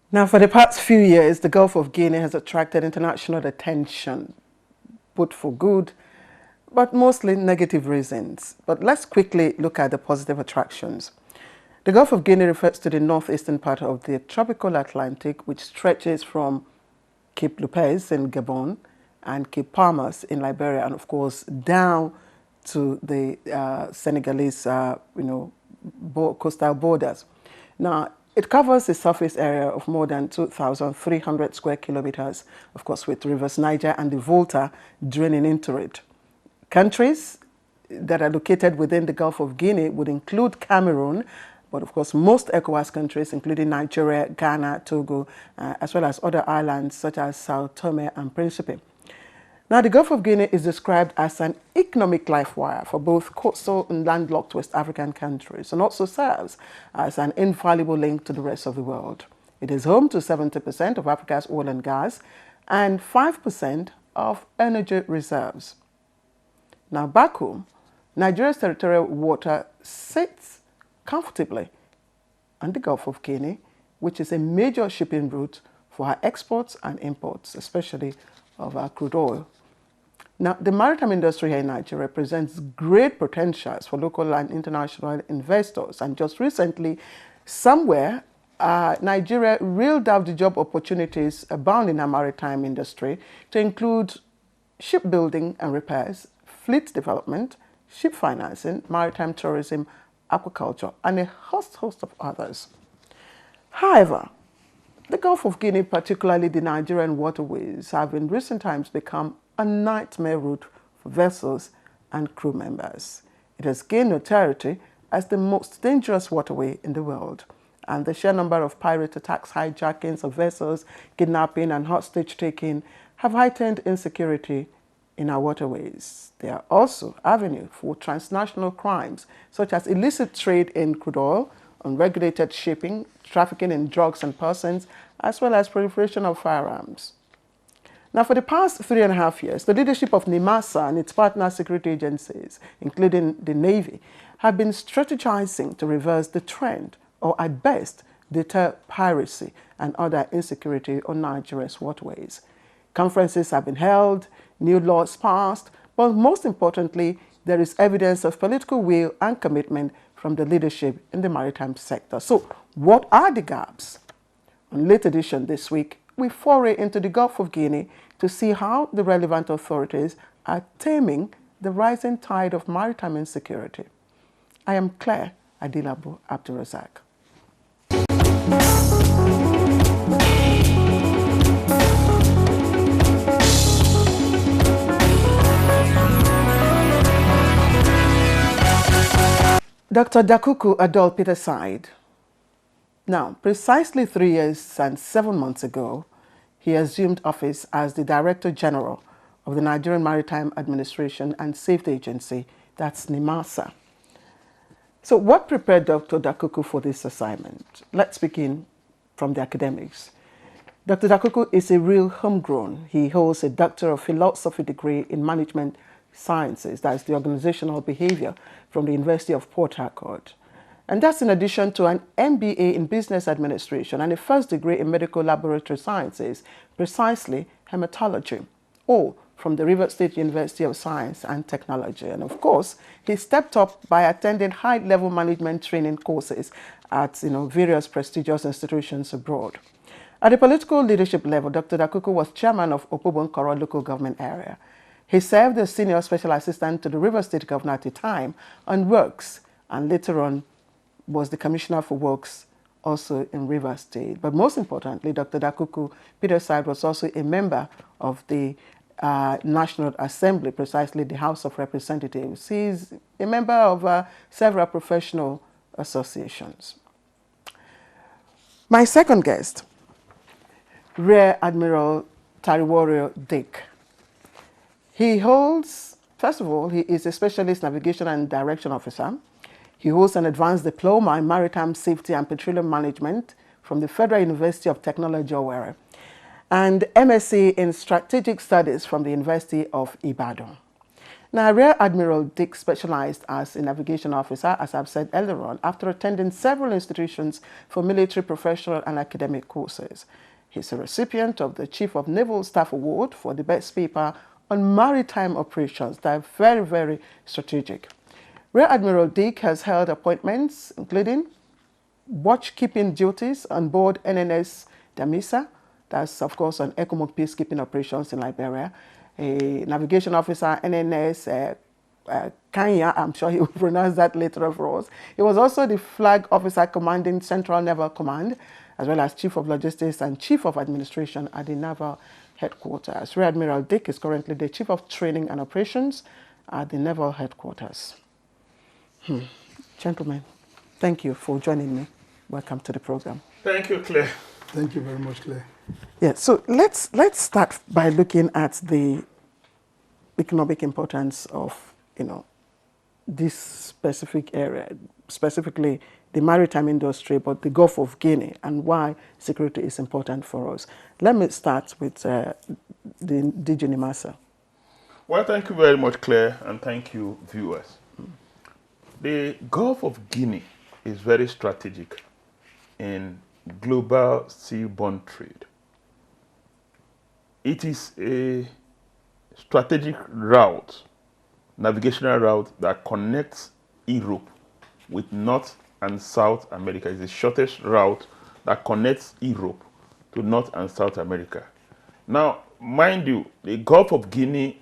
Now, for the past few years, the Gulf of Guinea has attracted international attention, both for good, but mostly negative reasons. But let's quickly look at the positive attractions. The Gulf of Guinea refers to the northeastern part of the tropical Atlantic, which stretches from Cape Lopez in Gabon and Cape Palmas in Liberia, and of course down to the Senegalese, coastal borders. Now, it covers a surface area of more than 2,300 square kilometers, of course, with rivers Niger and the Volta draining into it. Countries that are located within the Gulf of Guinea would include Cameroon, but of course most ECOWAS countries, including Nigeria, Ghana, Togo, as well as other islands such as Sao Tome and Principe. Now, the Gulf of Guinea is described as an economic life wire for both coastal and landlocked West African countries, and also serves as an invaluable link to the rest of the world. It is home to 70% of Africa's oil and gas and 5% of energy reserves. Now, back home, Nigeria's territorial water sits comfortably on the Gulf of Guinea, which is a major shipping route for our exports and imports, especially of our crude oil. Now, the maritime industry here in Nigeria presents great potentials for local and international investors. And just recently, somewhere, Nigeria reeled out the job opportunities abound in our maritime industry to include shipbuilding and repairs, fleet development, ship financing, maritime tourism, aquaculture, and a host of others. However, the Gulf of Guinea, particularly the Nigerian waterways, have in recent times become a nightmare route for vessels and crew members. It has gained notoriety as the most dangerous waterway in the world, and the sheer number of pirate attacks, hijackings of vessels, kidnapping, and hostage-taking have heightened insecurity in our waterways. They are also avenue for transnational crimes, such as illicit trade in crude oil, unregulated shipping, trafficking in drugs and persons, as well as proliferation of firearms. Now, for the past 3.5 years, the leadership of NIMASA and its partner security agencies, including the Navy, have been strategizing to reverse the trend, or at best, deter piracy and other insecurity on Nigeria's waterways. Conferences have been held, new laws passed, but most importantly, there is evidence of political will and commitment from the leadership in the maritime sector. So, what are the gaps? On Late Edition this week, we foray into the Gulf of Guinea to see how the relevant authorities are taming the rising tide of maritime insecurity. I am Claire Adilabu Abdulrazak. Dr. Dakuku Adol Peterside. Now, precisely 3 years and 7 months ago, he assumed office as the Director General of the Nigerian Maritime Administration and Safety Agency, that's NIMASA. So what prepared Dr. Dakuku for this assignment? Let's begin from the academics. Dr. Dakuku is a real homegrown. He holds a Doctor of Philosophy degree in Management Sciences, that's the organizational behavior, from the University of Port Harcourt. And that's in addition to an MBA in Business Administration and a first degree in Medical Laboratory Sciences, precisely hematology, all from the Rivers State University of Science and Technology. And of course, he stepped up by attending high-level management training courses at various prestigious institutions abroad. At the political leadership level, Dr. Dakuku was chairman of Opobonkoro local government area. He served as senior special assistant to the Rivers State governor at the time on works, and later on was the commissioner for works also in Rivers State. But most importantly, Dr. Dakuku Peterside was also a member of the National Assembly, precisely the House of Representatives. He's a member of several professional associations. My second guest, Rear Admiral Tariworio Dick. He holds, first of all, he is a specialist navigation and direction officer. He holds an advanced diploma in maritime safety and petroleum management from the Federal University of Technology, Owerri, and MSc in strategic studies from the University of Ibadan. Now, Rear Admiral Dick specialized as a navigation officer, as I've said earlier on, after attending several institutions for military, professional, and academic courses. He's a recipient of the Chief of Naval Staff Award for the best paper on maritime operations that are very, very strategic. Rear Admiral Dick has held appointments, including watchkeeping duties on board NNS NIMASA, that's of course on ECOMOG peacekeeping operations in Liberia, a navigation officer, NNS Kenya, I'm sure he will pronounce that later for us. He was also the flag officer commanding Central Naval Command, as well as Chief of Logistics and Chief of Administration at the Naval Headquarters. Rear Admiral Dick is currently the Chief of Training and Operations at the Naval Headquarters. Gentlemen, thank you for joining me. Welcome to the program. Thank you, Claire. Thank you very much, Claire. Yeah, so let's start by looking at the economic importance of, this specific area, specifically the maritime industry, but the Gulf of Guinea, and why security is important for us. Let me start with the DG NIMASA. Well, thank you very much, Claire, and thank you, viewers. The Gulf of Guinea is very strategic in global seaborne trade. It is a strategic route, navigational route that connects Europe with North and South America. It's the shortest route that connects Europe to North and South America. Now, mind you, the Gulf of Guinea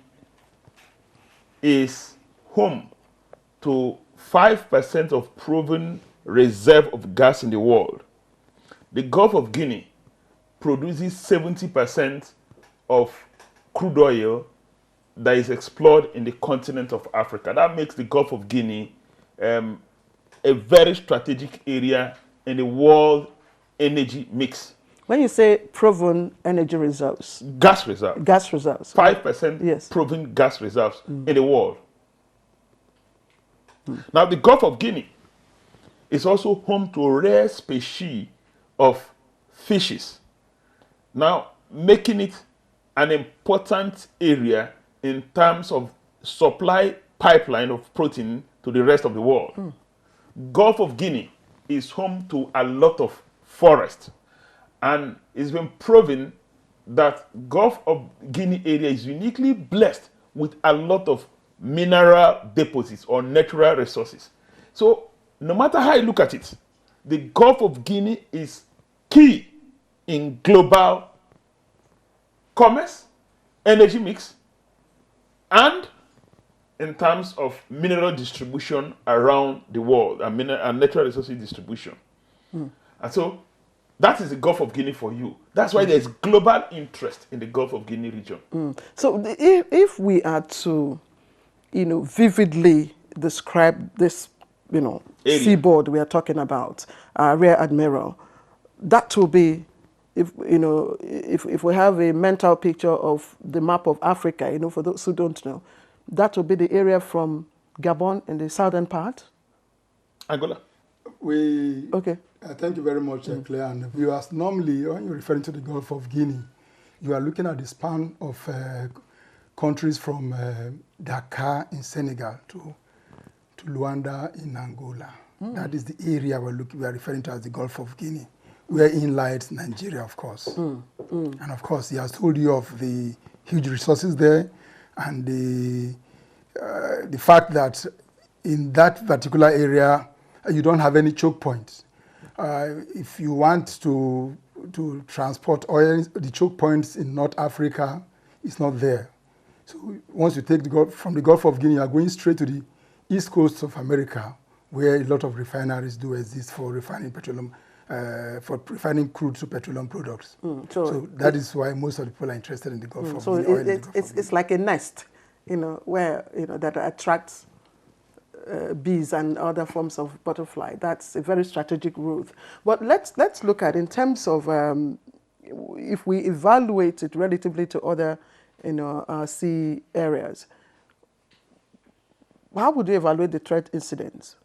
is home to 5% of proven reserve of gas in the world. The Gulf of Guinea produces 70% of crude oil that is explored in the continent of Africa. That makes the Gulf of Guinea a very strategic area in the world energy mix. When you say proven energy reserves? Gas reserves. Gas reserves. 5% yes. proven gas reserves in the world. Now, the Gulf of Guinea is also home to a rare species of fishes, now making it an important area in terms of supply pipeline of protein to the rest of the world. Gulf of Guinea is home to a lot of forest, and it's been proven that Gulf of Guinea area is uniquely blessed with a lot of mineral deposits or natural resources. So no matter how you look at it, the Gulf of Guinea is key in global commerce, energy mix, and in terms of mineral distribution around the world and natural resources distribution. And so that is the Gulf of Guinea for you. That's why there's global interest in the Gulf of Guinea region. So if we are to, vividly describe this, seaboard we are talking about, Rear Admiral, that will be, if we have a mental picture of the map of Africa, for those who don't know, that will be the area from Gabon in the southern part. Angola. Okay. Thank you very much, Claire. And viewers, normally when you're referring to the Gulf of Guinea, you are looking at the span of countries from Dakar in Senegal to Luanda in Angola. That is the area we are referring to as the Gulf of Guinea, wherein lies Nigeria, of course. And of course, he has told you of the huge resources there, and the fact that in that particular area, you don't have any choke points. If you want to transport oil, the choke points in North Africa is not there. So once you take from the Gulf of Guinea, you are going straight to the east coast of America, where a lot of refineries do exist for refining petroleum, for refining crude to petroleum products. So that is why most of the people are interested in the Gulf of Guinea. So it's like a nest, where that attracts bees and other forms of butterfly. That's a very strategic route. But let's look at in terms of if we evaluate it relatively to other sea areas. How would you evaluate the threat incidents?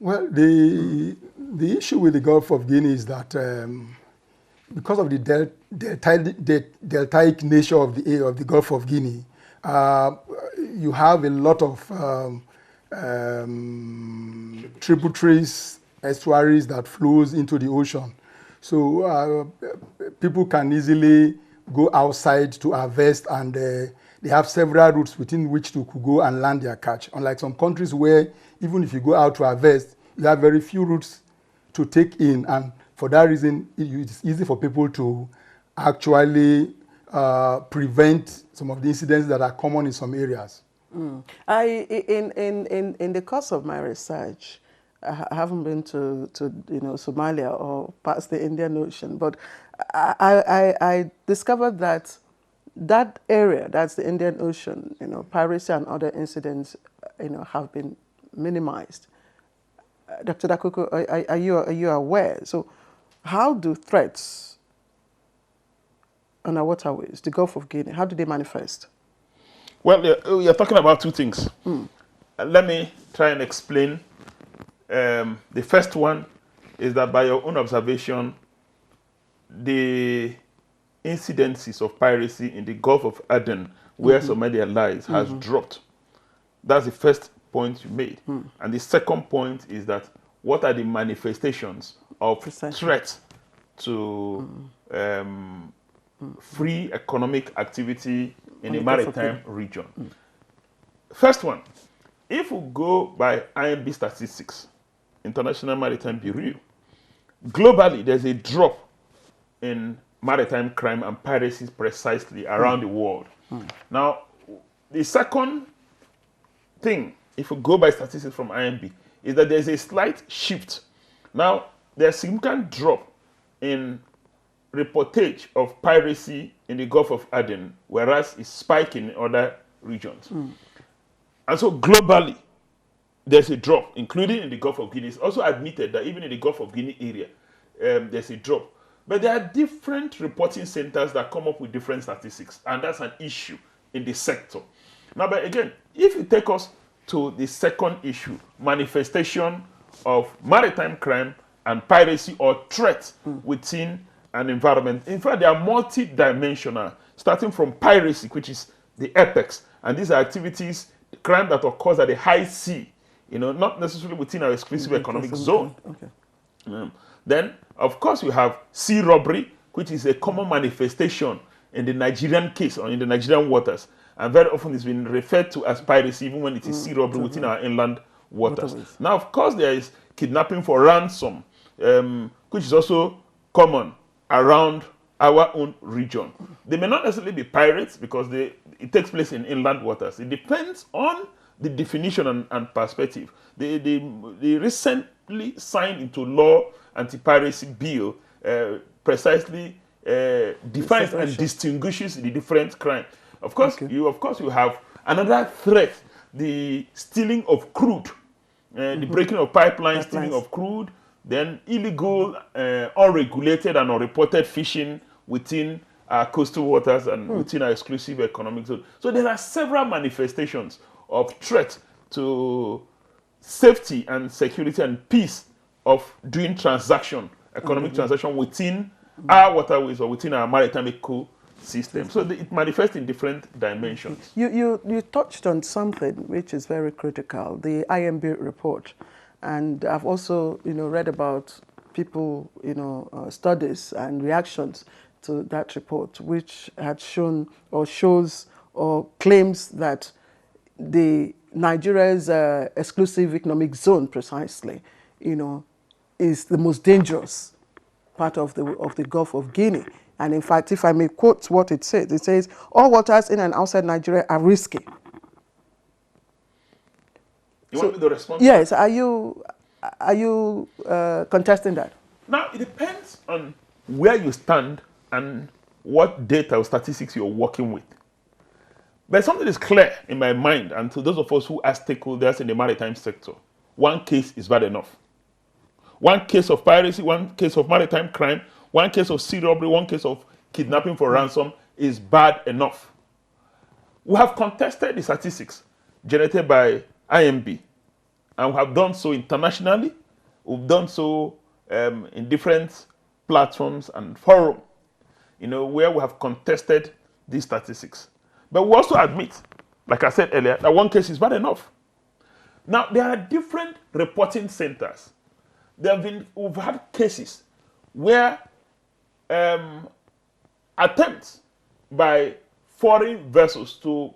Well, the issue with the Gulf of Guinea is that because of the deltaic nature of the Gulf of Guinea, you have a lot of tributaries, estuaries that flows into the ocean. So people can easily go outside to harvest, and they have several routes within which to go and land their catch. Unlike some countries where even if you go out to harvest, you have very few routes to take in, and for that reason, it's easy for people to actually prevent some of the incidents that are common in some areas. In the course of my research, I haven't been to Somalia or past the Indian Ocean, but I discovered that area, that's the Indian Ocean, piracy and other incidents, have been minimized. Dr. Dakuku, are you aware? So, how do threats on our waterways, the Gulf of Guinea, how do they manifest? Well, you're talking about two things. Let me try and explain. The first one is that by your own observation, the incidences of piracy in the Gulf of Aden, where Somalia lies, has dropped. That's the first point you made. And the second point is that what are the manifestations of threat to free economic activity in the maritime region? First one, if we go by IMB statistics, International Maritime Bureau, globally there's a drop in maritime crime and piracy precisely around the world. Now, the second thing, if we go by statistics from IMB, is that there's a slight shift. Now, there's a significant drop in reportage of piracy in the Gulf of Aden, whereas it's spiking in other regions. And so globally, there's a drop, including in the Gulf of Guinea. It's also admitted that even in the Gulf of Guinea area, there's a drop. But there are different reporting centers that come up with different statistics, and that's an issue in the sector. Now, but again, if you take us to the second issue, manifestation of maritime crime and piracy or threat within an environment. In fact, they are multi-dimensional, starting from piracy, which is the apex. And these are activities, crime that occurs at the high sea, not necessarily within our exclusive economic zone. Then, of course, we have sea robbery, which is a common manifestation in the Nigerian case or in the Nigerian waters. And very often it's been referred to as piracy, even when it is sea robbery within our inland waters. Now, of course, there is kidnapping for ransom, which is also common around our own region. They may not necessarily be pirates because it takes place in inland waters. It depends on the definition and perspective. The recently signed into law anti-piracy bill precisely defines and distinguishes the different crimes. Of course, you have another threat: the stealing of crude, the breaking of pipelines, stealing of crude, then illegal, unregulated and unreported fishing within our coastal waters and within our exclusive economic zone. So there are several manifestations of threat to safety and security and peace of doing economic transaction within our waterways or within our maritime ecosystem. So it manifests in different dimensions. You touched on something which is very critical, the IMB report. And I've also, read about people, studies and reactions to that report, which had shown or shows or claims that the Nigeria's exclusive economic zone, precisely, is the most dangerous part of the Gulf of Guinea. And in fact, if I may quote what it says, all waters in and outside Nigeria are risky. You want me to respond? Yes. Are you contesting that? Now, it depends on where you stand and what data or statistics you're working with. But something is clear in my mind, and to those of us who are stakeholders in the maritime sector, one case is bad enough. One case of piracy, one case of maritime crime, one case of sea robbery, one case of kidnapping for ransom is bad enough. We have contested the statistics generated by IMB, and we have done so internationally. We've done so in different platforms and forums, where we have contested these statistics. But we also admit like I said earlier, that one case is bad enough. Now, there are different reporting centers. We've had cases where attempts by foreign vessels to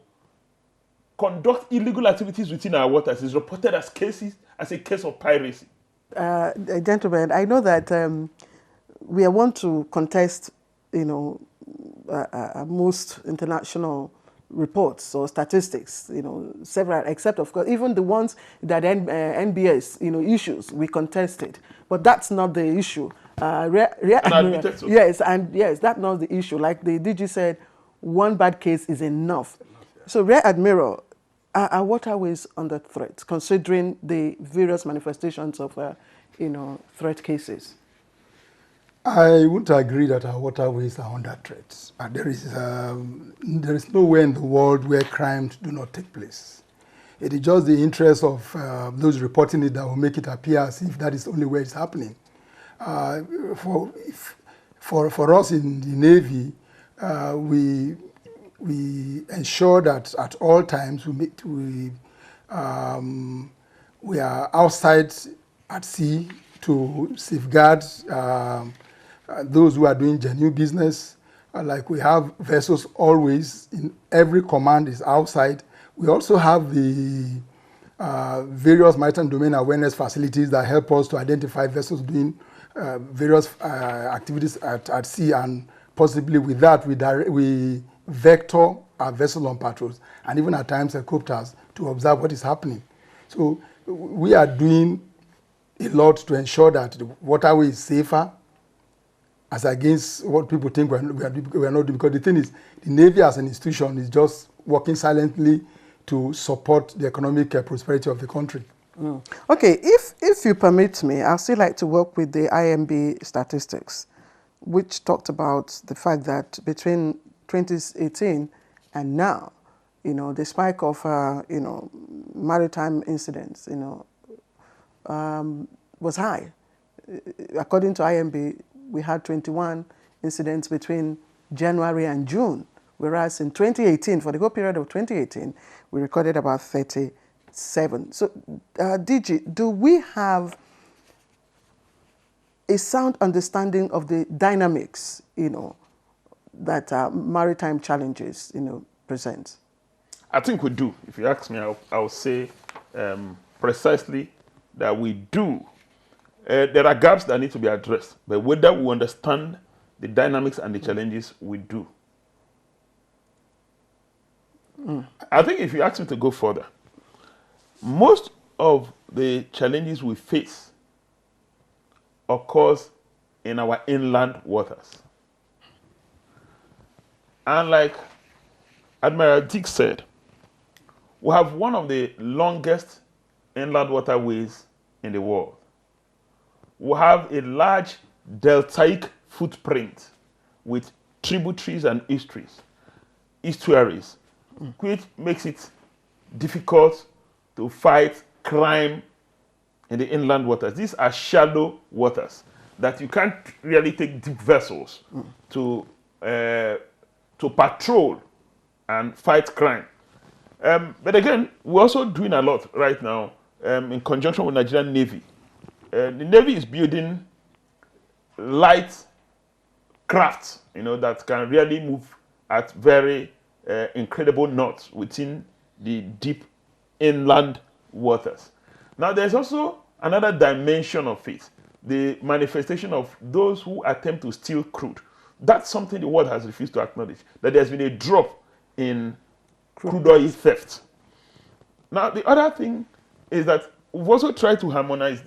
conduct illegal activities within our waters is reported as a case of piracy. Gentlemen, I know that we want to contest, most international reports or statistics, several, except of course, even the ones that NBS, issues, we contested. But that's not the issue. Admitted so. Yes, that's not the issue. Like the DG said, one bad case is enough. So, Rear Admiral, are waterways under threat, considering the various manifestations of, threat cases? I wouldn't agree that our waterways are under threat. There is nowhere in the world where crimes do not take place. It is just the interest of those reporting it that will make it appear as if that is only where it's happening. For us in the Navy, we ensure that at all times we are outside at sea to safeguard those who are doing genuine business. Like we have vessels always in every command is outside. We also have the various maritime domain awareness facilities that help us to identify vessels doing various activities at sea, and possibly with that we vector our vessel on patrols and even at times helicopters to observe what is happening. So we are doing a lot to ensure that the waterway is safer as against what people think we are not doing. Because the thing is, the Navy as an institution is just working silently to support the economic prosperity of the country. Mm. Okay, if you permit me, I'd still like to work with the IMB statistics, which talked about the fact that between 2018 and now, the spike of, maritime incidents, was high. According to IMB, we had 21 incidents between January and June, whereas in 2018, for the whole period of 2018, we recorded about 37. So, DG, do we have a sound understanding of the dynamics, that maritime challenges, present? I think we do. If you ask me, I'll say precisely that we do. There are gaps that need to be addressed, but whether we understand the dynamics and the challenges, we do. Mm. I think if you ask me to go further, most of the challenges we face occurs in our inland waters. And like Admiral Dick said, we have one of the longest inland waterways in the world. We have a large deltaic footprint with tributaries and estuaries, which makes it difficult to fight crime in the inland waters. These are shallow waters that you can't really take deep vessels to patrol and fight crime. But again, we're also doing a lot right now in conjunction with Nigerian Navy. The Navy is building light crafts, that can really move at very incredible knots within the deep inland waters. Now, there's also another dimension of it, the manifestation of those who attempt to steal crude. That's something the world has refused to acknowledge, that there's been a drop in crude oil theft. Now, the other thing is that we've also tried to harmonize.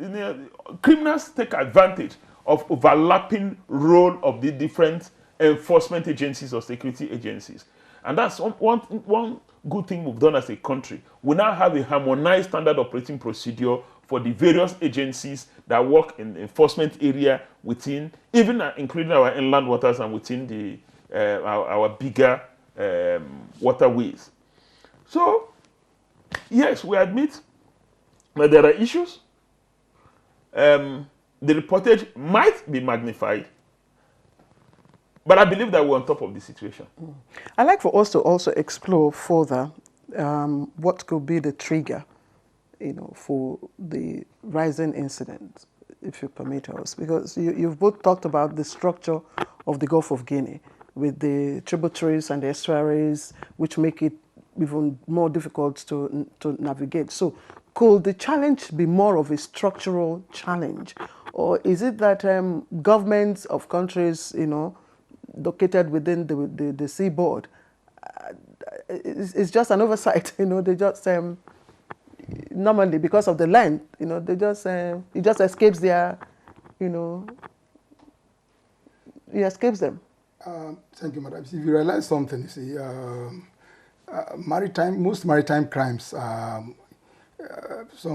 Criminals take advantage of overlapping role of the different enforcement agencies or security agencies. And that's one good thing we've done as a country. We now have a harmonized standard operating procedure for the various agencies that work in the enforcement area within, even including our inland waters and within our bigger waterways. So, yes, we admit that there are issues. The reportage might be magnified, but I believe that we're on top of the situation. I'd like for us to also explore further what could be the trigger, for the rising incidents, if you permit us? Because you've both talked about the structure of the Gulf of Guinea with the tributaries and the estuaries, which make it even more difficult to navigate. So could the challenge be more of a structural challenge? Or is it that governments of countries, located within the seaboard, it's just an oversight, they just, normally because of the land, they just, it just escapes their, it escapes them. Thank you, madam. If you realize something, you see, most maritime crimes, some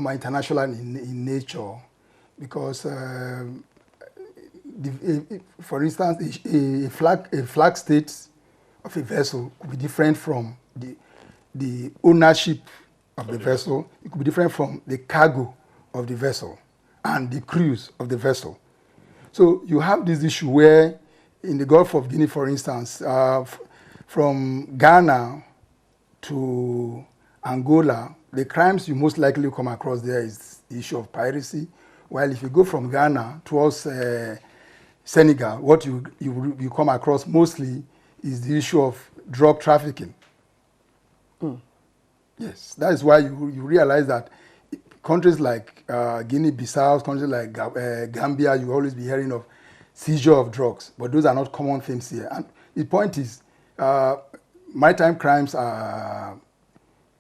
are international in nature, because, for instance, a flag state of a vessel could be different from the ownership of the vessel. It could be different from the cargo of the vessel and the crews of the vessel. So you have this issue where, in the Gulf of Guinea, for instance, from Ghana to Angola, the crimes you most likely come across there is the issue of piracy. While if you go from Ghana towards Senegal, what you come across mostly is the issue of drug trafficking. Yes, that is why you realize that countries like Guinea-Bissau, countries like Gambia, you always be hearing of seizure of drugs, but those are not common things here. And the point is, maritime crimes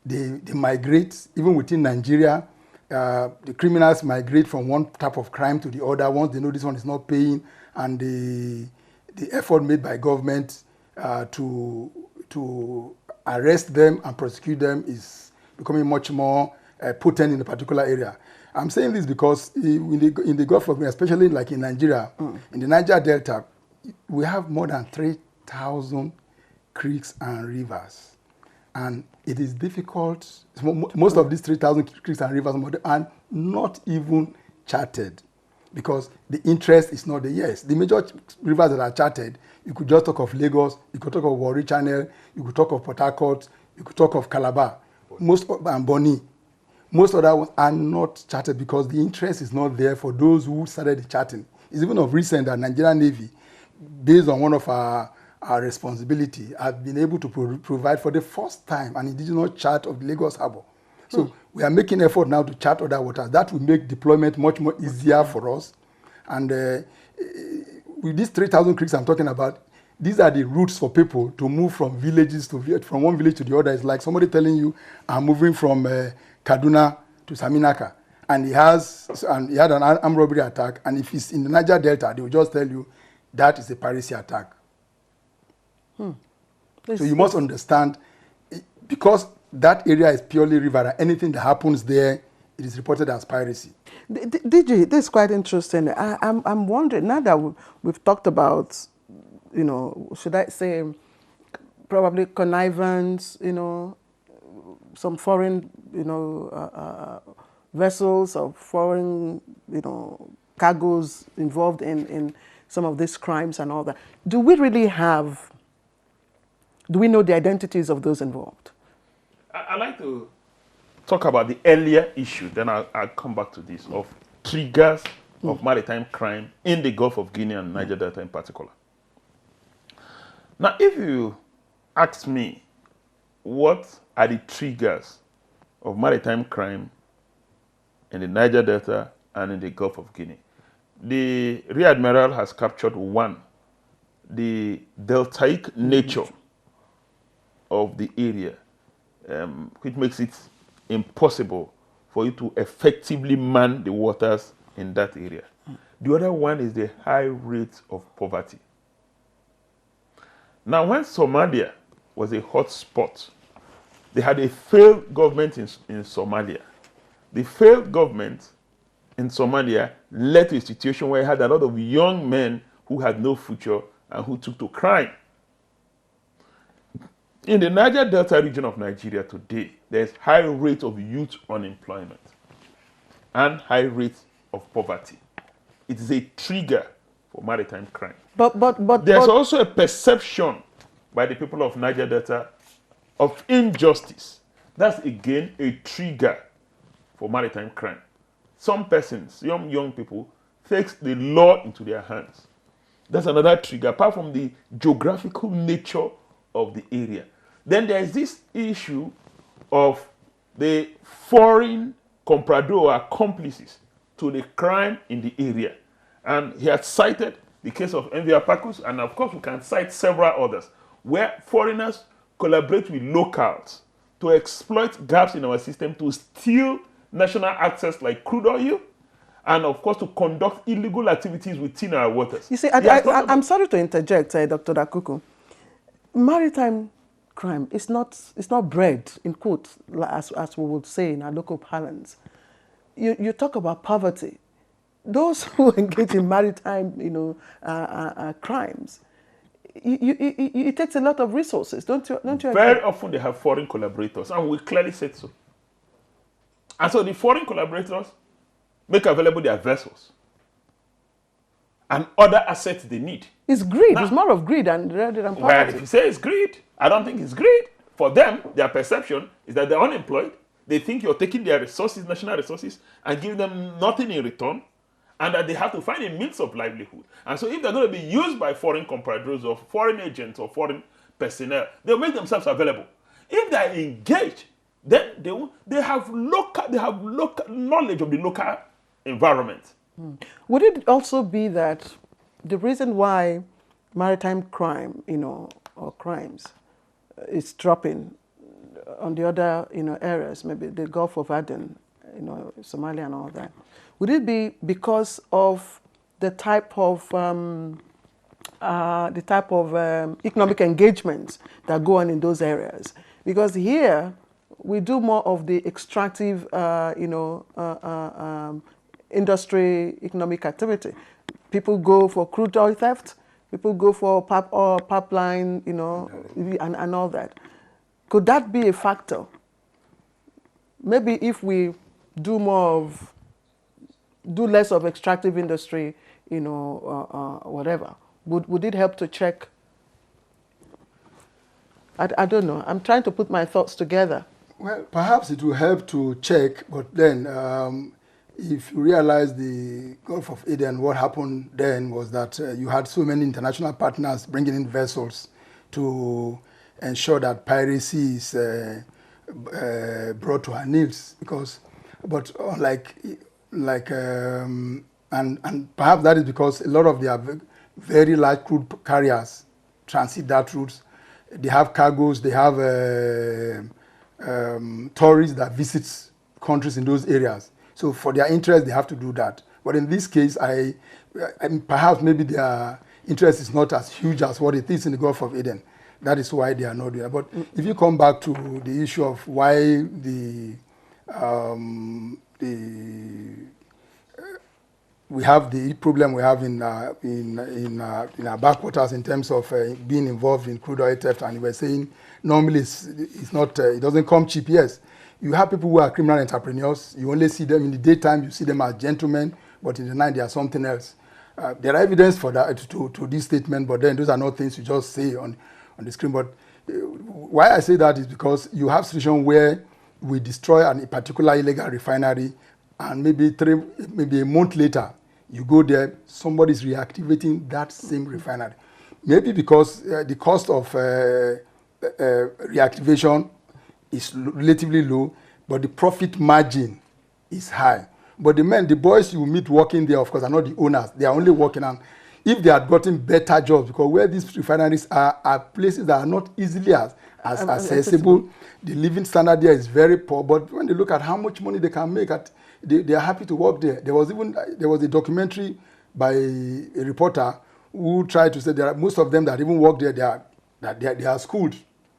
they migrate even within Nigeria. The criminals migrate from one type of crime to the other once they know this one is not paying, and the effort made by government to arrest them and prosecute them is becoming much more potent in a particular area. I'm saying this because in the Gulf of Guinea, especially like in Nigeria, in the Niger Delta, we have more than 3,000 creeks and rivers. And it is difficult. Most of these 3,000 creeks and rivers are not even charted, because the interest is not there. Yes, the major rivers that are charted, you could just talk of Lagos, you could talk of Warri Channel, you could talk of Port Harcourt, you could talk of Calabar, and Bonny. Most of that are not charted because the interest is not there for those who started the charting. It's even of recent that Nigerian Navy, based on one of our responsibility, have been able to provide for the first time an indigenous chart of the Lagos Harbour. So we are making effort now to chart other waters. That will make deployment much more easier for us. And with these 3,000 creeks I'm talking about, these are the routes for people to move from villages from one village to the other. It's like somebody telling you, I'm moving from Kaduna to Saminaka, and he had an armed robbery attack, and if it's in the Niger Delta, they will just tell you that is a piracy attack. So you must understand, because that area is purely river, and anything that happens there, it is reported as piracy. DG, this is quite interesting. I'm wondering, now that we've talked about, should I say, probably connivance, some foreign, vessels or foreign, cargoes involved in some of these crimes and all that. Do we know the identities of those involved? I'd like to talk about the earlier issue, then I'll come back to this, of triggers of maritime crime in the Gulf of Guinea and Niger Delta in particular. Now, if you ask me, what are the triggers of maritime crime in the Niger Delta and in the Gulf of Guinea? The Rear Admiral has captured one, the deltaic nature of the area, which makes it impossible for you to effectively man the waters in that area. The other one is the high rate of poverty. Now, when Somalia was a hot spot, they had a failed government in Somalia. The failed government in Somalia led to a situation where you had a lot of young men who had no future and who took to crime. In the Niger Delta region of Nigeria today, there's high rate of youth unemployment and high rate of poverty. It is a trigger for maritime crime. But there's also a perception by the people of Niger Delta of injustice. That's again a trigger for maritime crime. Some persons, young people, takes the law into their hands. That's another trigger, apart from the geographical nature of the area. Then there is this issue of the foreign comprador or accomplices to the crime in the area. And he had cited the case of Envia Pacus, and of course we can cite several others, where foreigners collaborate with locals to exploit gaps in our system to steal national access like crude oil, and of course to conduct illegal activities within our waters. You see, I'm sorry to interject, Dr. Dakuku. Maritime crime is not bred, in quotes, as we would say in our local parlance. You talk about poverty. Those who engage in maritime, crimes, it takes a lot of resources, don't you? Very often they have foreign collaborators, and we clearly said so. And so the foreign collaborators make available their vessels and other assets they need. It's greed. Now, it's more of greed rather than poverty. Well, if you say it's greed, I don't think it's greed. For them, their perception is that they're unemployed. They think you're taking their resources, national resources, and giving them nothing in return, and that they have to find a means of livelihood. And so if they're going to be used by foreign compradors or foreign agents or foreign personnel, they'll make themselves available. If they're engaged, then they have local knowledge of the local environment. Would it also be that the reason why maritime crime, or crimes, is dropping on the other, areas, maybe the Gulf of Aden, Somalia and all that, would it be because of the type of economic engagements that go on in those areas? Because here we do more of the extractive, industry, economic activity. People go for crude oil theft. People go for pipeline, and all that. Could that be a factor? Maybe if we do less of extractive industry, whatever, would it help to check? I don't know. I'm trying to put my thoughts together. Well, perhaps it will help to check, but then if you realize the Gulf of Aden, what happened then was that you had so many international partners bringing in vessels to ensure that piracy is brought to our knees. But and perhaps that is because a lot of their very large crude carriers transit that route. They have cargoes, they have tourists that visit countries in those areas. So for their interest, they have to do that. But in this case, perhaps maybe their interest is not as huge as what it is in the Gulf of Aden. That is why they are not doing. But if you come back to the issue of why we have the problem we have in our backwaters in terms of being involved in crude oil theft, and you were saying normally it's not it doesn't come cheap. Yes, you have people who are criminal entrepreneurs. You only see them in the daytime. You see them as gentlemen, but in the night they are something else. There are evidence for that to this statement, but then those are not things you just say on the screen. But why I say that is because you have situations where we destroy a particular illegal refinery, and maybe a month later, you go there, somebody's reactivating that same refinery. Maybe because the cost of reactivation is relatively low, but the profit margin is high. But the boys you meet working there, of course, are not the owners. They are only working on. If they had gotten better jobs, because where these refineries are places that are not easily as accessible. The living standard there is very poor. But when they look at how much money they can make, they are happy to work there. There was a documentary by a reporter who tried to say most of them that even work there, they are schooled.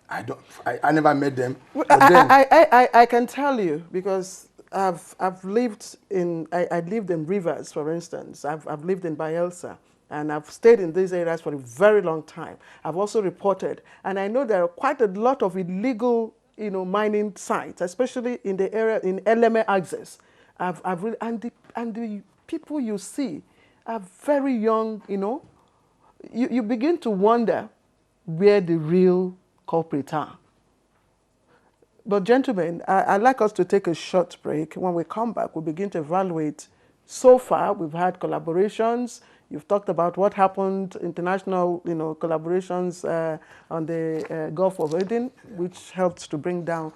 I never met them. Well, I can tell you because I've lived in Rivers, for instance. I've lived in Bayelsa, and I've stayed in these areas for a very long time. I've also reported, and I know there are quite a lot of illegal, mining sites, especially in the area in Eleme Axis. And the people you see are very young. You begin to wonder where the real culprits are. But gentlemen, I'd like us to take a short break. When we come back, we'll begin to evaluate. So far, we've had collaborations. You've talked about what happened, international, collaborations on the Gulf of Aden, which helped to bring down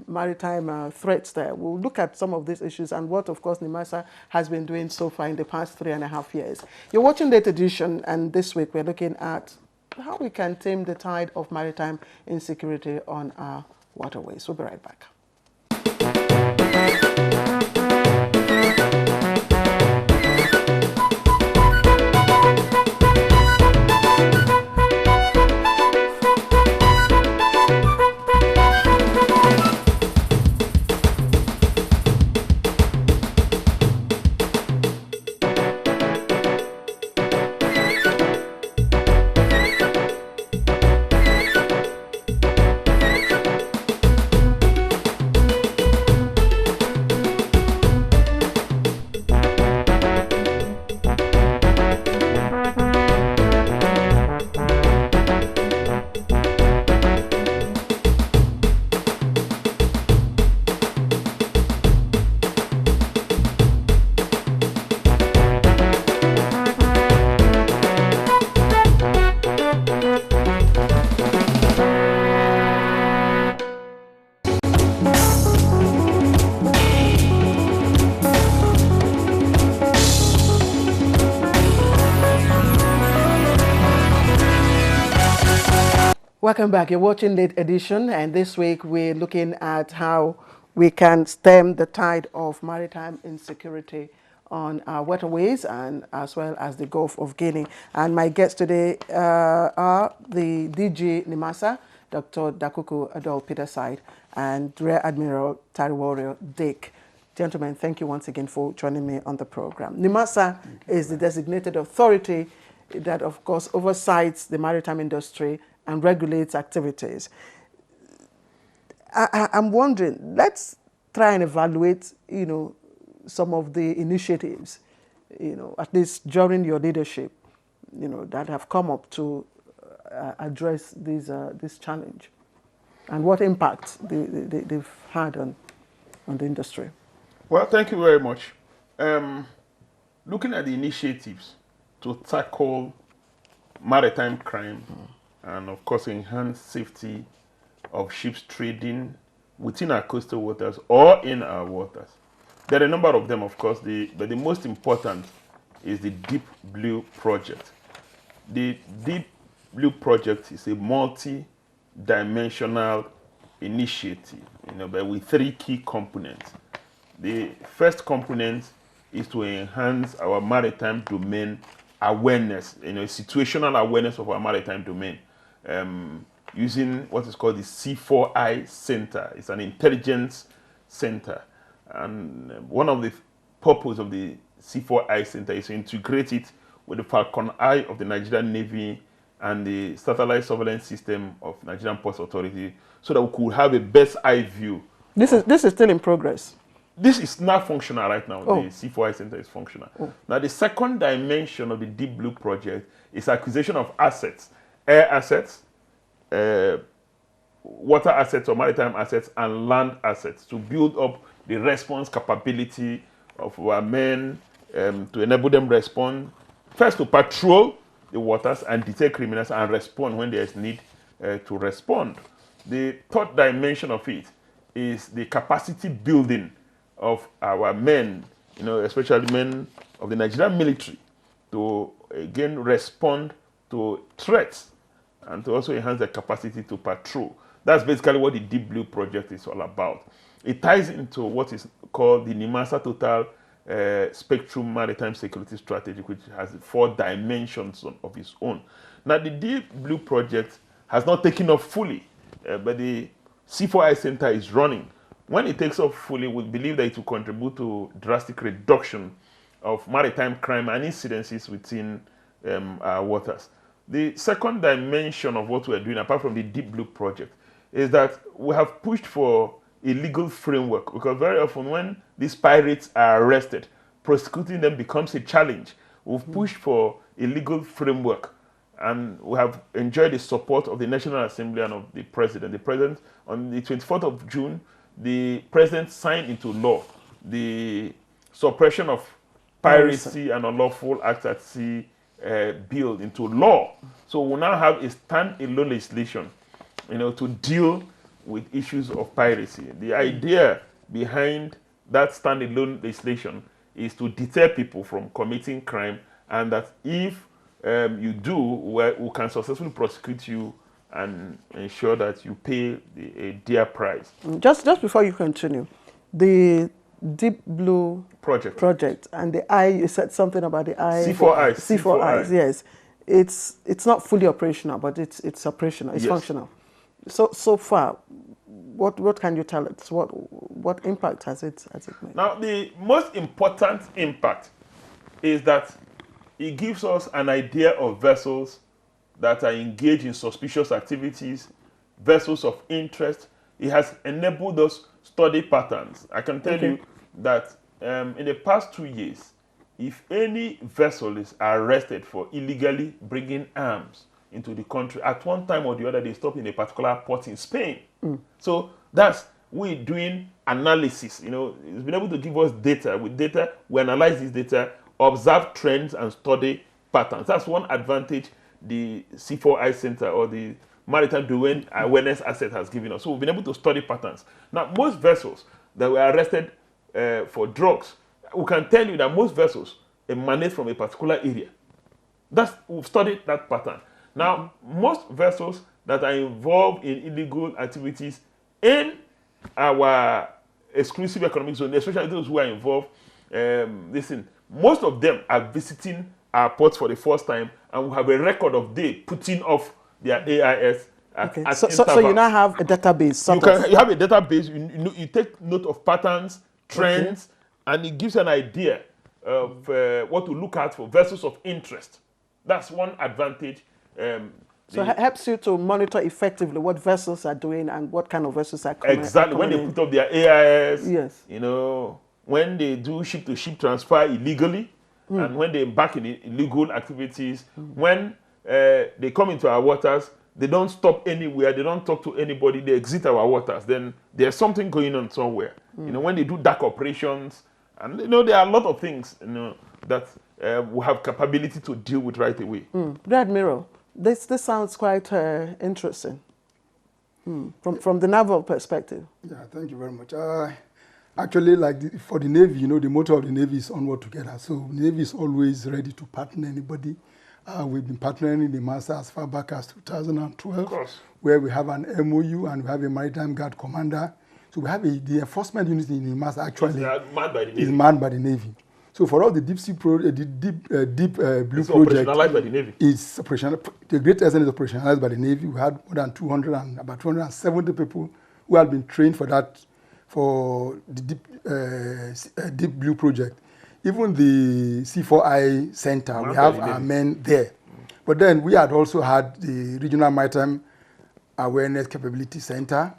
maritime threats there. We'll look at some of these issues and what, of course, NIMASA has been doing so far in the past 3.5 years. You're watching Date Edition, and this week we're looking at how we can tame the tide of maritime insecurity on our waterways. We'll be right back. Welcome back. You're watching Late Edition, and this week we're looking at how we can stem the tide of maritime insecurity on our waterways and as well as the Gulf of Guinea. And my guests today are the DG NIMASA, Dr. Dakuku Peterside, and Rear Admiral Tariworio Dick. Gentlemen, thank you once again for joining me on the program. NIMASA is the designated authority that, of course, oversights the maritime industry and regulates activities. I'm wondering, let's try and evaluate, some of the initiatives, at least during your leadership, that have come up to address this challenge, and what impact they've had on the industry. Well, thank you very much. Looking at the initiatives to tackle maritime crime, and of course enhance safety of ships trading within our coastal waters or in our waters. There are a number of them, of course, but the most important is the Deep Blue Project. The Deep Blue Project is a multi-dimensional initiative, but with 3 key components. The first component is to enhance our maritime domain awareness, situational awareness of our maritime domain. Using what is called the C4I Center. It's an intelligence center. And one of the purposes of the C4I Center is to integrate it with the Falcon Eye of the Nigerian Navy and the satellite surveillance system of Nigerian Ports Authority, so that we could have a best eye view. This is still in progress. This is not functional right now. Oh. The C4I Center is functional. Oh. Now, the second dimension of the Deep Blue Project is acquisition of assets, air assets, water assets or maritime assets, and land assets to build up the response capability of our men, to enable them respond, first to patrol the waters and detect criminals and respond when there is need to respond. The third dimension of it is the capacity building of our men, especially men of the Nigerian military, to again respond to threats and to also enhance their capacity to patrol. That's basically what the Deep Blue Project is all about. It ties into what is called the NIMASA Total Spectrum Maritime Security Strategy, which has 4 dimensions of its own. Now, the Deep Blue Project has not taken off fully, but the C4I Center is running. When it takes off fully, we believe that it will contribute to drastic reduction of maritime crime and incidences within our waters. The second dimension of what we're doing, apart from the Deep Blue Project, is that we have pushed for a legal framework, because very often when these pirates are arrested, prosecuting them becomes a challenge. We've pushed for a legal framework and we have enjoyed the support of the National Assembly and of the President. The President, on the 24th of June, the President signed into law the suppression of piracy and unlawful acts at sea bill into law. So we now have a stand-alone legislation, to deal with issues of piracy. The idea behind that standalone legislation is to deter people from committing crime, and that if you do, we can successfully prosecute you and ensure that you pay a dear price. Just before you continue, the Deep Blue project and the eye, you said something about the eye. C4I. C4I, yes. It's not fully operational, but it's operational. It's functional. So far, what can you tell us? What impact has it made? Now, the most important impact is that it gives us an idea of vessels that are engaged in suspicious activities, vessels of interest. It has enabled us study patterns. I can tell you that in the past 2 years, if any vessel is arrested for illegally bringing arms into the country, at one time or the other, they stop in a particular port in Spain. So that's, we're doing analysis. It's been able to give us data. With data, we analyze this data, observe trends, and study patterns. That's one advantage the C4I Center or the Maritime Domain Awareness Asset has given us. So we've been able to study patterns. Now, most vessels that were arrested for drugs, we can tell you that most vessels emanate from a particular area. We've studied that pattern. Now, most vessels that are involved in illegal activities in our exclusive economic zone, especially those who are involved, most of them are visiting our ports for the first time, and we have a record of they putting off their AIS at so you now have a database. You have a database. You take note of patterns, trends, and it gives you an idea of what to look at for vessels of interest. That's one advantage. So it helps you to monitor effectively what vessels are doing and what kind of vessels are coming. Exactly. When they put up their AIS, yes. When they do ship-to-ship transfer illegally, and when they embark in illegal activities, when they come into our waters, they don't stop anywhere, they don't talk to anybody, they exit our waters, then there's something going on somewhere. When they do dark operations, and there are a lot of things that we have capability to deal with right away. The Admiral, this sounds quite interesting from the naval perspective. Yeah, thank you very much. Actually, for the Navy, the motto of the Navy is onward together. So the Navy is always ready to partner anybody. We've been partnering the NIMASA as far back as 2012, where we have an MOU and we have a Maritime Guard Commander. So we have the enforcement unit in NIMASA actually is manned by the Navy. So for us, the Deep Sea Blue project operationalized by the Navy. Is operational. The Great Eastern is operationalized by the Navy. We had more than 200 and about 270 people who had been trained for that, for the Deep Blue project. Even the C4I Center, we have our men there. But then we had also had the Regional Maritime Awareness Capability Center,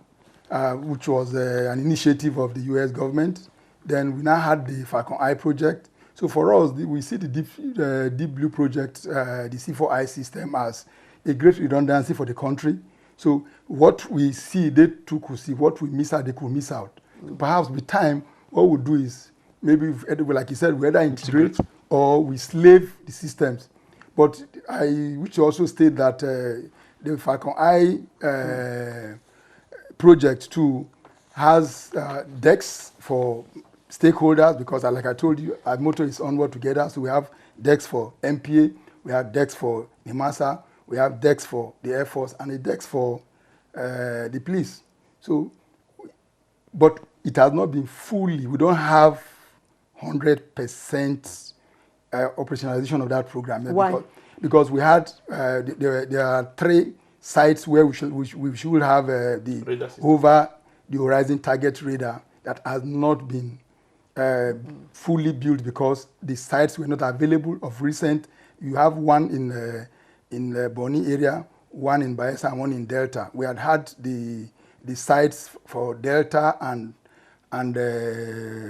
which was an initiative of the US government. Then we now had the Falcon Eye project. So for us, we see the Deep Blue project, the C4I system, as a great redundancy for the country. So what we see, they too could see. What we miss out, they could miss out. So perhaps with time, what we'll do is, maybe, like you said, we either integrate or we slave the systems. But I wish to also state that the Falcon Eye project too has decks for stakeholders, because like I told you, our motto is onward together. So we have decks for MPA, we have decks for NIMASA, we have decks for the Air Force, and the decks for the police. So, but it has not been fully, we don't have 100% operationalization of that program. Why? Because we had, there are 3 sites where we should have the over the horizon target radar that has not been fully built because the sites were not available of recent. You have one in the Bonny area, one in Bayelsa, and one in Delta. We had the sites for Delta and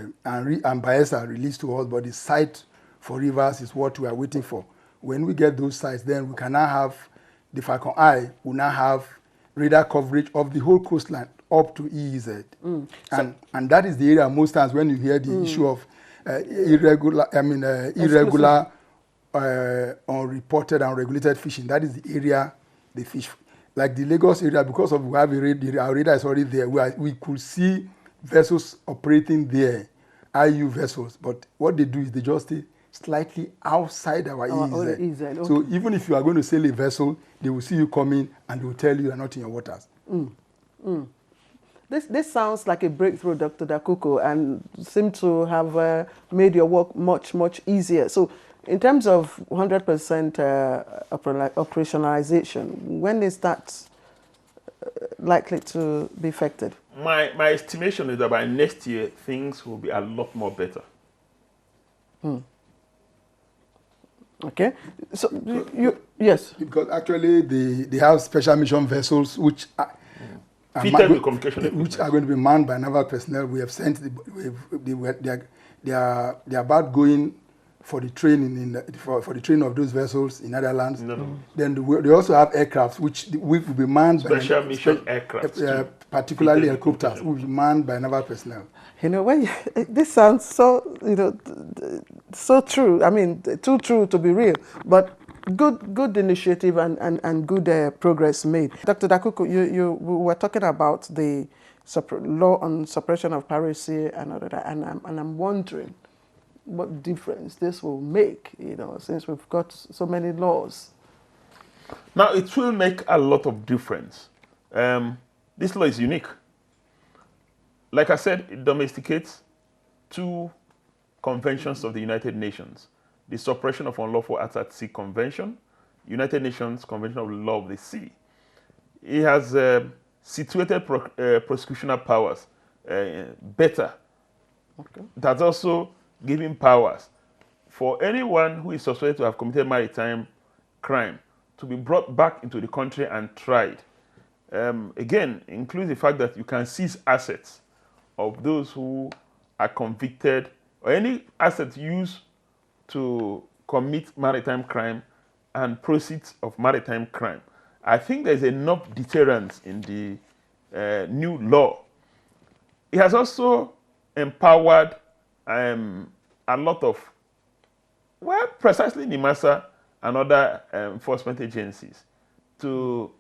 Bayelsa released to us, but the site for Rivers is what we are waiting for. when we get those sites, then we can now have the Falcon Eye will now have radar coverage of the whole coastline up to EEZ. And that is the area most times when you hear the issue of irregular, unreported and unregulated fishing. That is the area they fish. Like the Lagos area, because of we have our radar is already there. We could see vessels operating there, IU vessels. But what they do is they just stay slightly outside our EEZ. Okay. So even if you are going to sail a vessel, they will see you coming and they will tell you are not in your waters. This sounds like a breakthrough, Dr. Dakuku, and seem to have made your work much, much easier. So in terms of 100% operationalization, when is that likely to be effected? My estimation is that by next year, things will be a lot more better. Okay. So, yes. Because actually they have special mission vessels which are fitted with communication which are going to be manned by naval personnel. We have sent, they are about going for the training for the training of those vessels in Netherlands. Then they also have aircraft which will be manned special by mission aircraft, particularly helicopters, will be manned by naval personnel. You know, when this sounds so, so true. I mean, too true to be real, but good initiative and good progress made. Dr. Dakuku, you were talking about the law on suppression of piracy and all that, and I'm wondering what difference this will make, since we've got so many laws. Now, it will make a lot of difference. This law is unique. Like I said, it domesticates 2 conventions of the United Nations. The Suppression of Unlawful Acts at Sea Convention, United Nations Convention of the Law of the Sea. It has situated prosecutional powers better. Okay. That's also giving powers for anyone who is suspected to have committed maritime crime to be brought back into the country and tried. Again, includes the fact that you can seize assets of those who are convicted, or any assets used to commit maritime crime and proceeds of maritime crime. I think there's enough deterrence in the new law. It has also empowered a lot of, precisely NIMASA and other enforcement agencies to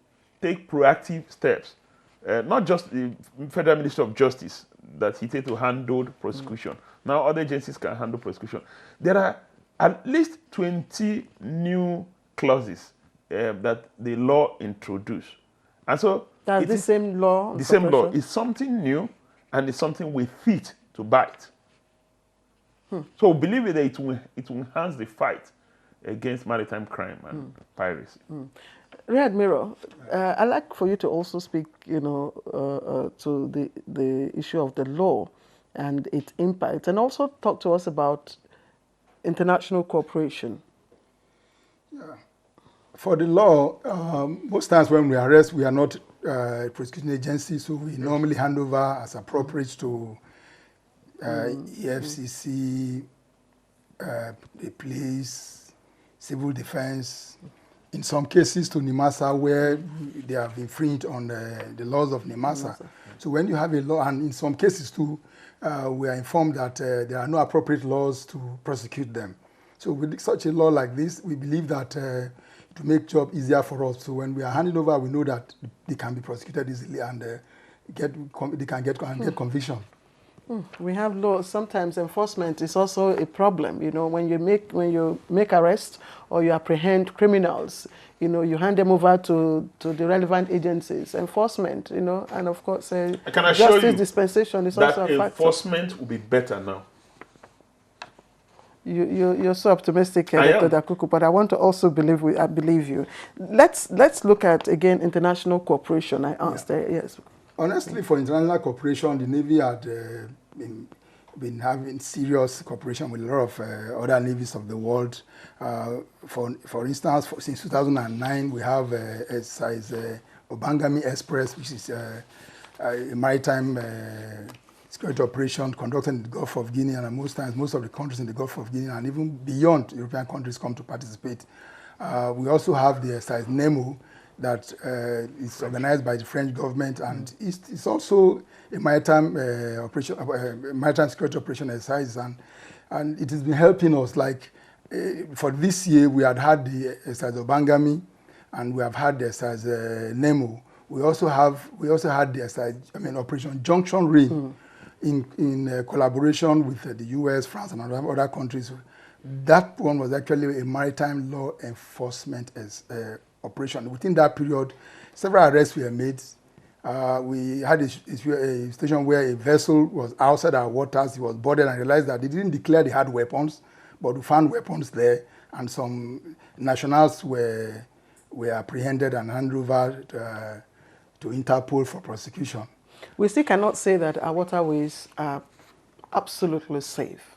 take proactive steps. Not just the Federal Ministry of Justice that he to handle prosecution. Now other agencies can handle prosecution. There are at least 20 new clauses that the law introduced. And so that's the same law? The same law. It's something new and it's something with teeth to bite. So believe it, that it will enhance the fight against maritime crime and piracy. Rear Admiral, I'd like for you to also speak, to the issue of the law and its impact, and also talk to us about international cooperation. Yeah. For the law, most times when we arrest, we are not a prosecution agency, so we normally hand over as appropriate to EFCC, the police, civil defense, in some cases to NIMASA where they have infringed on the laws of NIMASA. So when you have a law, and in some cases too, we are informed that there are no appropriate laws to prosecute them. So with such a law like this, we believe that to make job easier for us. So when we are handing over, we know that they can be prosecuted easily and they can get conviction. We have laws. Sometimes enforcement is also a problem. When you make arrests or you apprehend criminals, you hand them over to the relevant agencies. Enforcement, and of course, justice dispensation is also a factor. That enforcement will be better now. You're so optimistic, Dr. Dakuku, but I want to also I believe you. Let's look at again international cooperation. I asked yes. Honestly, for international cooperation, the Navy had been having serious cooperation with a lot of other navies of the world. For instance, since 2009, we have Obangami Express, which is a maritime security operation conducted in the Gulf of Guinea, and most times, most of the countries in the Gulf of Guinea and even beyond European countries come to participate. We also have the exercise NEMO that is organized by the French government, and it's also a maritime operation, maritime security operation exercise, and it has been helping us. Like for this year, we had the exercise of Bangami, and we have had the exercise NEMO. We also had the exercise, Operation Junction Ring, in collaboration with the U.S., France, and other countries. That one was actually a maritime law enforcement operation. Within that period, several arrests were made. We had a situation where a vessel was outside our waters. It was boarded and realized that they didn't declare they had weapons, but we found weapons there, and some nationals were apprehended and handed over to Interpol for prosecution. We still cannot say that our waterways are absolutely safe,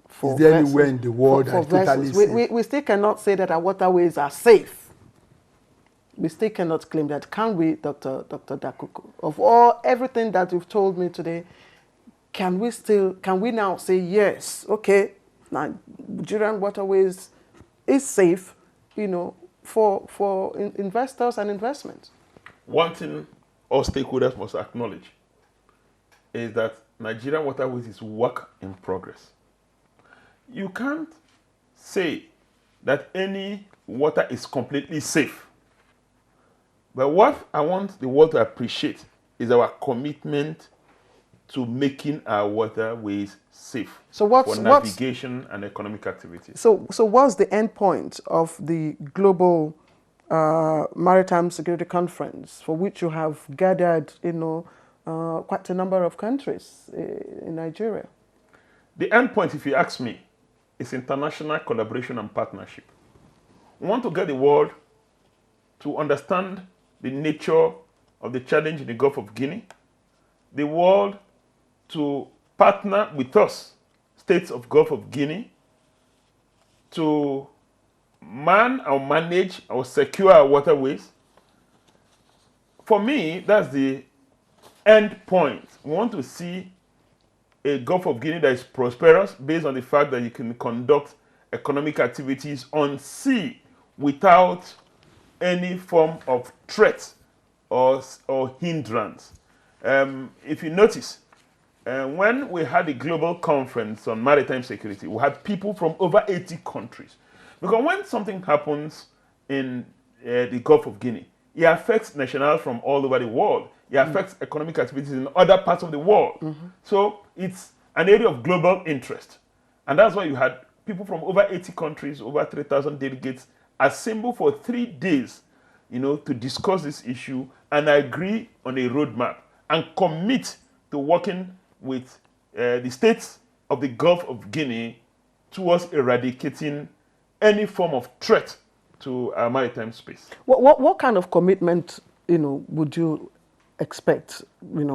for Is there vessels, anywhere in the world that is totally safe? We still cannot say that our waterways are safe. We still cannot claim that. Can we, Dr. Dakuku? Of everything that you've told me today, can we now say yes, okay, Nigerian waterways is safe, for investors and investments? One thing all stakeholders must acknowledge is that Nigerian waterways is work in progress. You can't say that any water is completely safe. But what I want the world to appreciate is our commitment to making our waterways safe for navigation and economic activity. So what's the end point of the global Maritime Security Conference, for which you have gathered, quite a number of countries in Nigeria? The end point, if you ask me, is international collaboration and partnership. We want to get the world to understand the nature of the challenge in the Gulf of Guinea, the world to partner with us, states of Gulf of Guinea, to man or manage or secure our waterways. For me, that's the end point. We want to see a Gulf of Guinea that is prosperous based on the fact that you can conduct economic activities on sea without any form of threat or hindrance. If you notice, when we had the global conference on maritime security, we had people from over 80 countries. Because when something happens in the Gulf of Guinea, it affects nationals from all over the world. It affects economic activities in other parts of the world. So it's an area of global interest. And that's why you had people from over 80 countries, over 3,000 delegates, assemble for 3 days, to discuss this issue and agree on a roadmap and commit to working with the states of the Gulf of Guinea towards eradicating any form of threat to our maritime space. What kind of commitment, would you expect,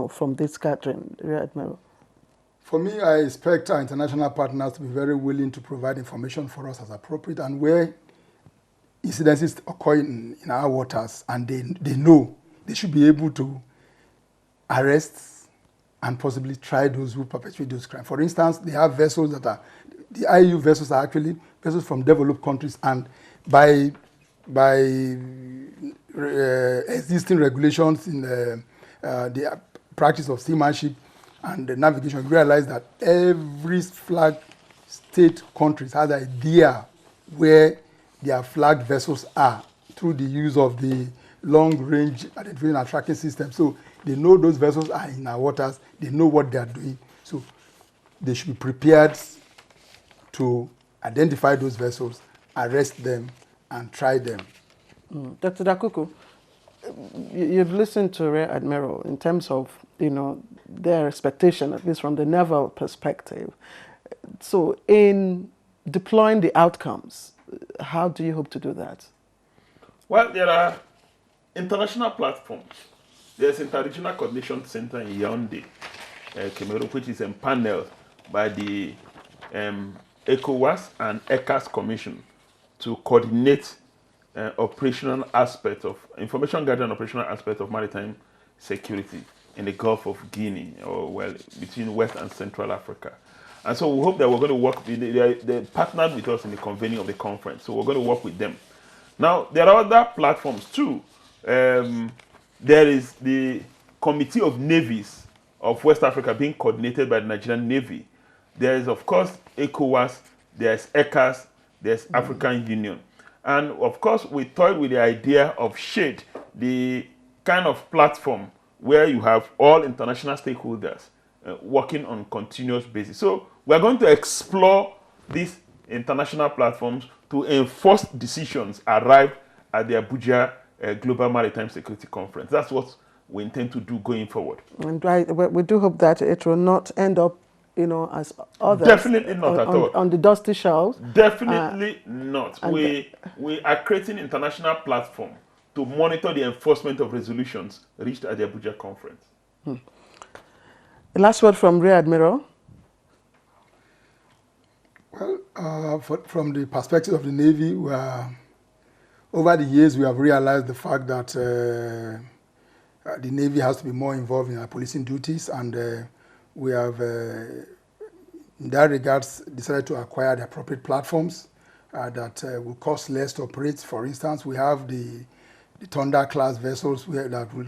from this gathering, Admiral? For me, I expect our international partners to be very willing to provide information for us as appropriate, and where incidences occur in our waters and they know, they should be able to arrest and possibly try those who perpetrate those crimes. For instance, they have vessels the IU vessels are actually vessels from developed countries, and by existing regulations in the practice of seamanship and the navigation, we realize that every flag state countries has an idea where their flagged vessels are through the use of the long-range identification and tracking system. So they know those vessels are in our waters, they know what they are doing. So they should be prepared to identify those vessels, arrest them, and try them. Dr. Dakuku, you've listened to Rear Admiral in terms of, their expectation, at least from the naval perspective. So in deploying the outcomes, how do you hope to do that? Well, there are international platforms. There's Interregional Coordination Center in Yaoundé, Cameroon, which is empaneled by the ECOWAS and ECAS Commission to coordinate operational aspect of information gathering, operational aspect of maritime security. in the Gulf of Guinea, or well, between West and Central Africa. And so we hope that we're going to work with, they partnered with us in the convening of the conference. So we're going to work with them. Now, there are other platforms too. There is the Committee of Navies of West Africa being coordinated by the Nigerian Navy. There is, of course, ECOWAS, there's ECAS, there's African Union. And of course, we toyed with the idea of SHADE, the kind of platform where you have all international stakeholders working on continuous basis. So we're going to explore these international platforms to enforce decisions arrived at the Abuja Global Maritime Security Conference. That's what we intend to do going forward. And we do hope that it will not end up, as others. Definitely not at all. On the dusty shelves. Definitely not. We are creating an international platform to monitor the enforcement of resolutions reached at the Abuja conference. The last word from Rear Admiral. Well, from the perspective of the Navy, over the years we have realized the fact that the Navy has to be more involved in our policing duties, and we have, in that regards, decided to acquire the appropriate platforms that will cost less to operate. For instance, we have the Thunder class vessels that will,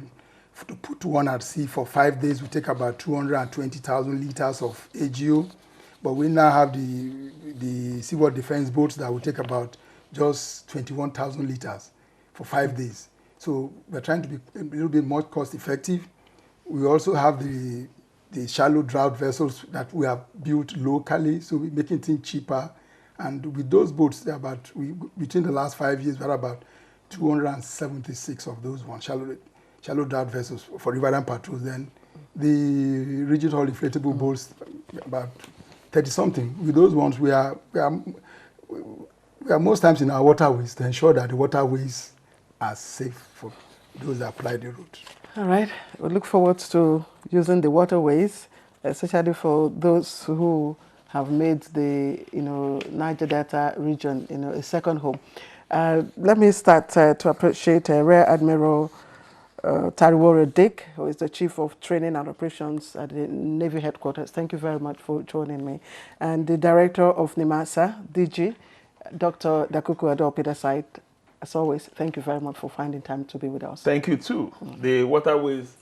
to put one at sea for 5 days, will take about 220,000 liters of AGO. But we now have the civil defense boats that will take about just 21,000 liters for 5 days. So we're trying to be a little bit more cost effective. We also have the shallow draft vessels that we have built locally, so we're making things cheaper. And with those boats, between the last 5 years, we're about 276 of those ones, shallow draft vessels for riverine patrols. Then the rigid hull inflatable boats, about 30-something. With those ones, we are most times in our waterways to ensure that the waterways are safe for those that apply the route. All right. We look forward to using the waterways, especially for those who have made the Niger Delta region a second home. Let me start to appreciate Rear Admiral Tariworio Dick, who is the Chief of Training and Operations at the Navy Headquarters. Thank you very much for joining me. And the Director of NIMASA, DG, Dr. Dakuku Peterside. As always, thank you very much for finding time to be with us. Thank you too. The waterways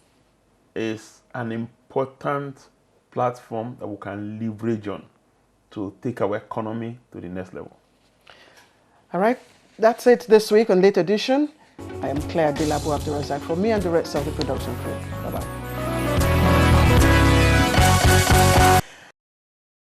is an important platform that we can leverage on to take our economy to the next level. All right. That's it this week on Late Edition. I am Claire Delabu Abdurrazak. For me and the rest of the production crew. Bye-bye.